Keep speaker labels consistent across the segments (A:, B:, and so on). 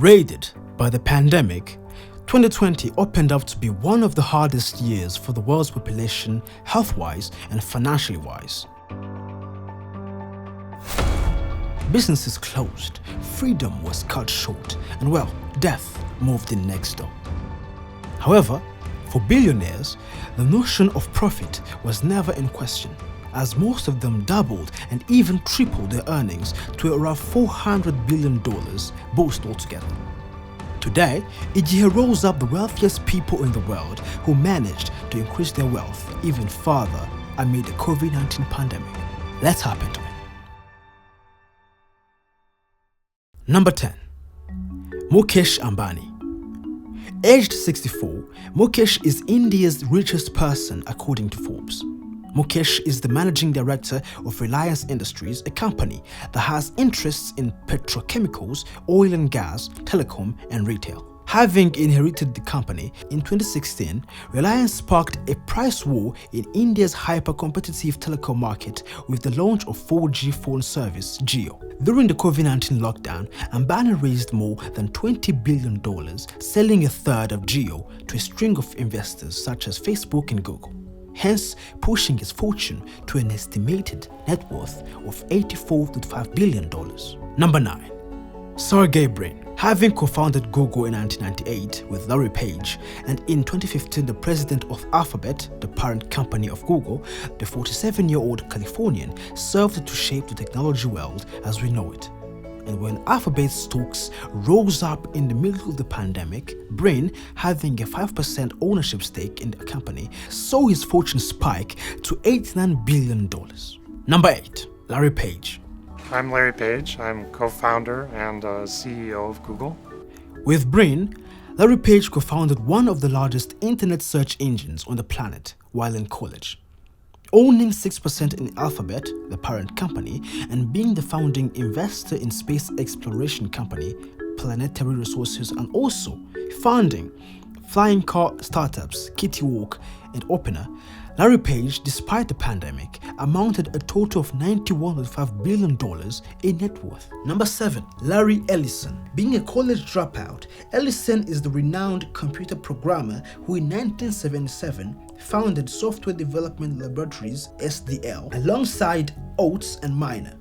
A: Raided by the pandemic, 2020 opened up to be one of the hardest years for the world's population, health-wise and financially wise. Businesses closed, freedom was cut short, and death moved in next door. However, for billionaires, the notion of profit was never in question, as most of them doubled and even tripled their earnings to around $400 billion both altogether. Today, IGIHE rolls up the wealthiest people in the world who managed to increase their wealth even further amid the Covid-19 pandemic. Let's hop into it. Number 10. Mukesh Ambani. Aged 64, Mukesh is India's richest person according to Forbes. Mukesh is the managing director of Reliance Industries, a company that has interests in petrochemicals, oil and gas, telecom, and retail. Having inherited the company in 2016, Reliance sparked a price war in India's hyper-competitive telecom market with the launch of 4G phone service Jio. During the Covid-19 lockdown, Ambani raised more than $20 billion, selling a third of Jio to a string of investors such as Facebook and Google, hence pushing his fortune to an estimated net worth of $84.5 billion. Number 9. Sergey Brin. Having co-founded Google in 1998 with Larry Page, and in 2015 the president of Alphabet, the parent company of Google, the 47-year-old Californian served to shape the technology world as we know it. And when Alphabet's stocks rose up in the middle of the pandemic, Brin, having a 5% ownership stake in the company, saw his fortune spike to $89 billion. Number 8. Larry Page.
B: I'm Larry Page. I'm co-founder and CEO of Google.
A: With Brin, Larry Page co-founded one of the largest internet search engines on the planet while in college. Owning 6% in Alphabet, the parent company, and being the founding investor in space exploration company Planetary Resources, and also founding flying car startups Kitty Walk and Opener, Larry Page, despite the pandemic, amounted a total of $91.5 billion in net worth. Number 7. Larry Ellison. Being a college dropout, Ellison is the renowned computer programmer who in 1977 founded Software Development Laboratories SDL alongside Oates and Miner,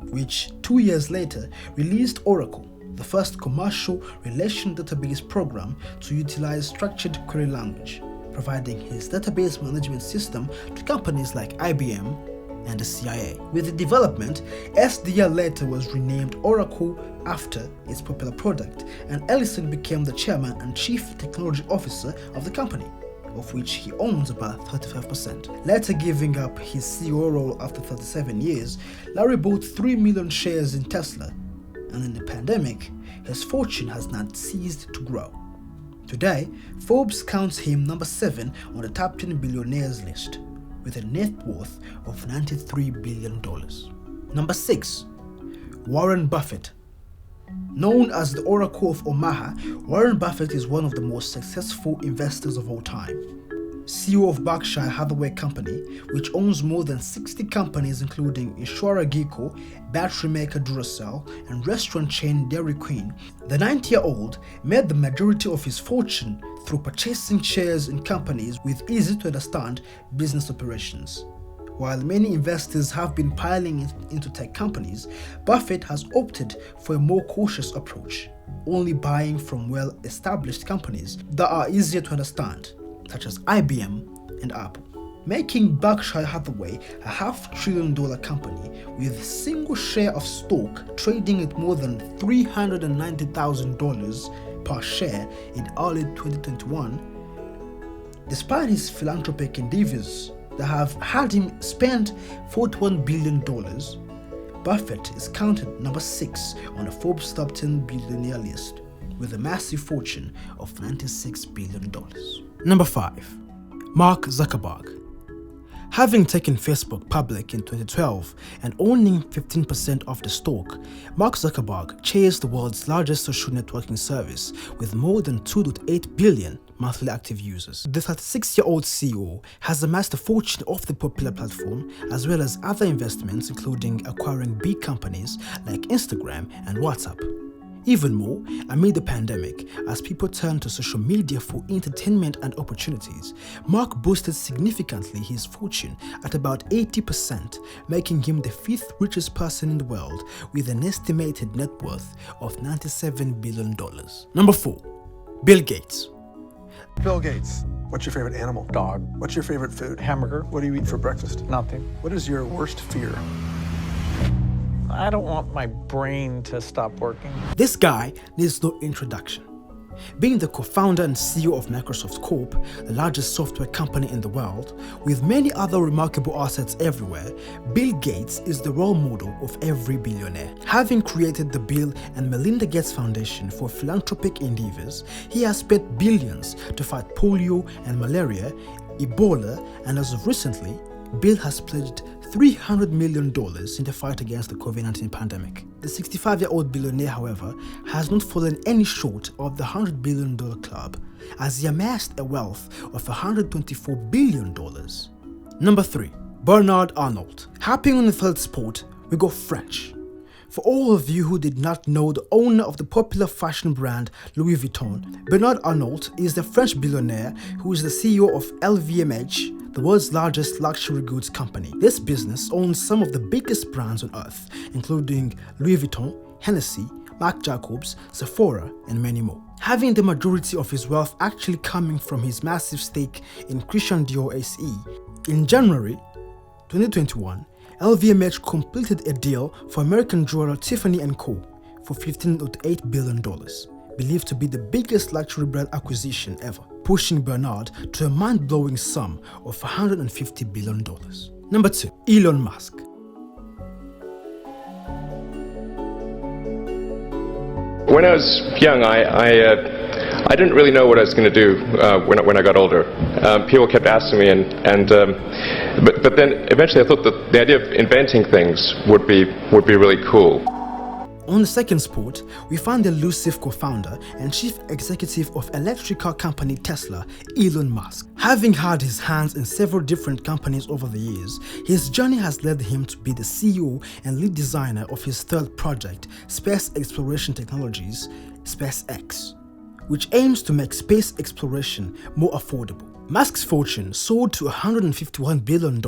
A: which 2 years later released Oracle, the first commercial relational database program to utilize structured query language, providing his database management system to companies like IBM and the CIA. With the development, SDL later was renamed Oracle after its popular product, and Ellison became the chairman and chief technology officer of the company, of which he owns about 35%. Later giving up his CEO role after 37 years, Larry bought 3 million shares in Tesla, and in the pandemic, his fortune has not ceased to grow. Today, Forbes counts him number 7 on the top 10 billionaires list, with a net worth of $93 billion. Number 6. Warren Buffett. Known as the Oracle of Omaha, Warren Buffett is one of the most successful investors of all time. CEO of Berkshire Hathaway Company, which owns more than 60 companies including insurer Geico, battery maker Duracell, and restaurant chain Dairy Queen, the 90-year-old made the majority of his fortune through purchasing shares in companies with easy-to-understand business operations. While many investors have been piling into tech companies, Buffett has opted for a more cautious approach, only buying from well-established companies that are easier to understand, such as IBM and Apple, making Berkshire Hathaway a $500 billion company with a single share of stock trading at more than $390,000 per share in early 2021. Despite his philanthropic endeavors that have had him spend $41 billion, Buffett is counted number 6 on the Forbes top 10 billionaire list, with a massive fortune of $96 billion. Number 5. Mark Zuckerberg. Having taken Facebook public in 2012 and owning 15% of the stock, Mark Zuckerberg chairs the world's largest social networking service with more than 2.8 billion monthly active users. The 36-year-old CEO has amassed a fortune off the popular platform, as well as other investments including acquiring big companies like Instagram and WhatsApp. Even more, amid the pandemic, as people turned to social media for entertainment and opportunities, Mark boosted significantly his fortune at about 80%, making him the 5th richest person in the world with an estimated net worth of $97 billion. Number 4. Bill Gates.
C: Bill Gates. What's your favorite animal?
D: Dog.
C: What's your favorite food?
D: Hamburger.
C: What do you eat for breakfast?
D: Nothing.
C: What is your worst fear?
D: I don't want my brain to stop working.
A: This guy needs no introduction. Being the co-founder and CEO of Microsoft Corp, the largest software company in the world, with many other remarkable assets everywhere, Bill Gates is the role model of every billionaire. Having created the Bill and Melinda Gates Foundation for philanthropic endeavors, he has spent billions to fight polio and malaria, Ebola, and as of recently, Bill has pledged $300 million in the fight against the Covid-19 pandemic. The 65-year-old billionaire, however, has not fallen any short of the $100 billion club, as he amassed a wealth of $124 billion. Number 3. Bernard Arnault. Hopping on the third spot, we go French. For all of you who did not know the owner of the popular fashion brand Louis Vuitton, Bernard Arnault is the French billionaire who is the CEO of LVMH, the world's largest luxury goods company. This business owns some of the biggest brands on earth, including Louis Vuitton, Hennessy, Marc Jacobs, Sephora, and many more. Having the majority of his wealth actually coming from his massive stake in Christian Dior SE, in January 2021, LVMH completed a deal for American jeweler Tiffany & Co. for $15.8 billion, believed to be the biggest luxury brand acquisition ever, pushing Bernard to a mind-blowing sum of $150 billion. Number 2. Elon Musk.
E: When I was young, I didn't really know what I was going to do when I got older. People kept asking me, but then eventually I thought that the idea of inventing things would be really cool.
A: On the second spot, we find the elusive co-founder and chief executive of electric car company Tesla, Elon Musk. Having had his hands in several different companies over the years, his journey has led him to be the CEO and lead designer of his third project, space exploration technologies, SpaceX, which aims to make space exploration more affordable. Musk's fortune soared to $151 billion,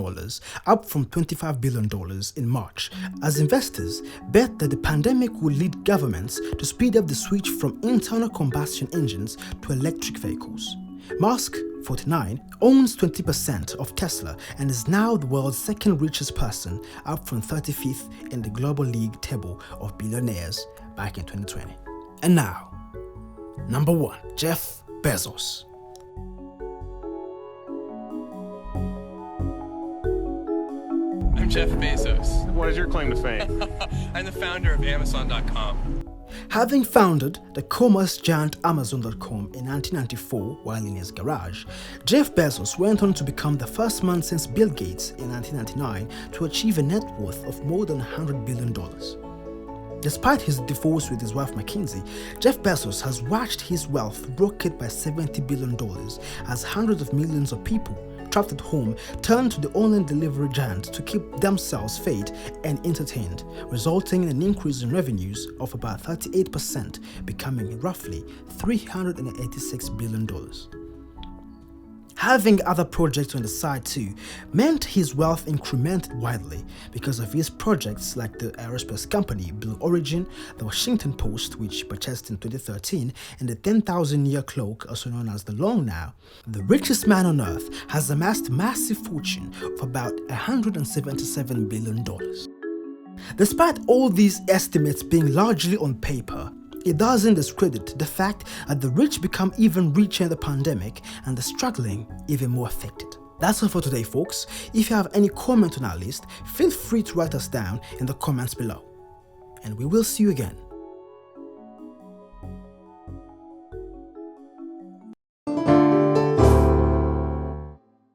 A: up from $25 billion in March, as investors bet that the pandemic would lead governments to speed up the switch from internal combustion engines to electric vehicles. Musk, 49, owns 20% of Tesla and is now the world's second richest person, up from 35th in the global league table of billionaires back in 2020. And now, number 1, Jeff Bezos.
F: I'm Jeff Bezos.
B: What is your claim to fame?
F: I'm the founder of Amazon.com.
A: Having founded the commerce giant Amazon.com in 1994 while in his garage, Jeff Bezos went on to become the first man since Bill Gates in 1999 to achieve a net worth of more than $100 billion. Despite his divorce with his wife McKinsey, Jeff Bezos has watched his wealth rocket by $70 billion as hundreds of millions of people trapped at home turn to the online delivery giant to keep themselves fed and entertained, resulting in an increase in revenues of about 38%, becoming roughly $386 billion. Having other projects on the side too meant his wealth incremented widely because of his projects like the aerospace company Blue Origin, the Washington Post, which purchased in 2013, and the 10,000-year cloak, also known as the Long Now. The richest man on earth has amassed a massive fortune of about $177 billion. Despite all these estimates being largely on paper, it doesn't discredit the fact that the rich become even richer in the pandemic and the struggling even more affected. That's all for today, folks. If you have any comment on our list, feel free to write us down in the comments below. And we will see you again